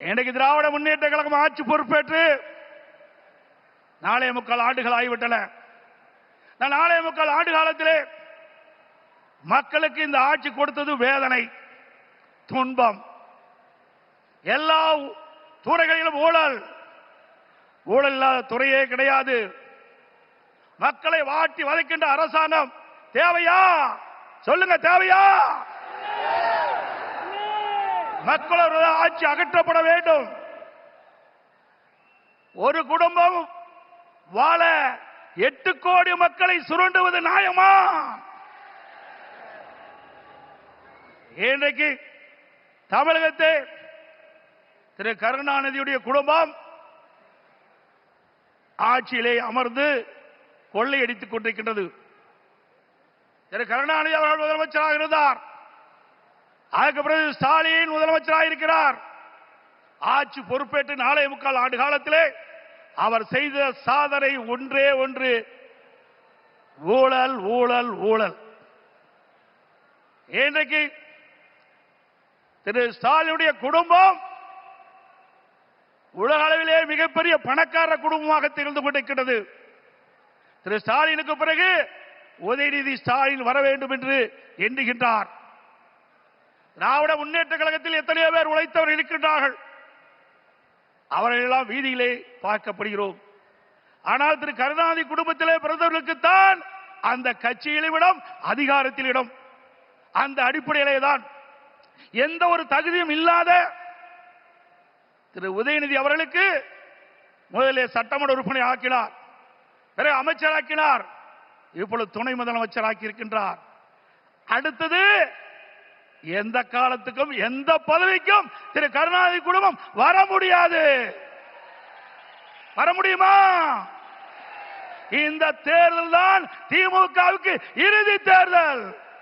இன்றைக்கு திராவிட முன்னேற்ற கழகம் ஆட்சி பொறுப்பேற்று 4.25 ஆண்டுகள் ஆகிவிட்டன. 4.25 ஆண்டு காலத்திலே மக்களுக்கு இந்த ஆட்சி கொடுத்தது வேதனை, துன்பம். எல்லா துறைகளிலும் ஊழல். ஊழல் இல்லாத துறையே கிடையாது. மக்களை வாட்டி வதைக்கின்ற அரசாங்கம் தேவையா? சொல்லுங்க, தேவையா? மக்களோட ஆட்சி அகற்றப்பட வேண்டும். ஒரு குடும்பம் வாழ 8 கோடி மக்களை சுரண்டுவது நியாயமா? இன்றைக்கு தமிழகத்தை திரு கருணாநிதியுடைய குடும்பம் ஆட்சியிலே அமர்ந்து கொள்ளையடித்துக் கொண்டிருக்கின்றது. திரு கருணாநிதி அவர்கள் முதலமைச்சராக இருந்தார். அதற்கு பிறகு ஸ்டாலின் முதலமைச்சராக இருக்கிறார். ஆட்சி பொறுப்பேற்று 4.25 ஆண்டு காலத்திலே அவர் செய்த சாதனை ஒன்றே ஒன்று, ஊழல், ஊழல், ஊழல். இன்றைக்கு திரு ஸ்டாலினுடைய குடும்பம் உலக அளவிலே மிகப்பெரிய பணக்கார குடும்பமாக திகழ்ந்து கொண்டிருக்கிறது. திரு ஸ்டாலினுக்கு பிறகு உதயநிதி ஸ்டாலின் வர வேண்டும் என்று எண்ணுகின்றார். திராவிட முன்னேற்ற கழகத்தில் எத்தனையோ பேர் உழைத்தவர் இருக்கின்றார்கள். அவர்கள் எல்லாம் வீதியிலே பார்க்கப்படுகிறோம். ஆனால் திரு கருணாநிதி குடும்பத்திலே பிறந்தவர்களுக்குத்தான் அந்த கட்சியிலும் இடம், அதிகாரத்தில் இடம். அந்த அடிப்படையிலே தான் எந்த ஒரு தகுதியும் இல்லாத திரு உதயநிதி அவர்களுக்கு முதலிலே சட்டமன்ற உறுப்பினர் ஆக்கினார், பிறகு அமைச்சராக்கினார், இப்பொழுது துணை முதலமைச்சராக்கி இருக்கின்றார். அடுத்தது எந்த காலத்துக்கும் எந்த பதவிக்கும் திரு கருணாநிதி குடும்பம் வர முடியாது. வர முடியுமா? இந்த தேர்தல் தான் திமுகவுக்கு இறுதி தேர்தல்.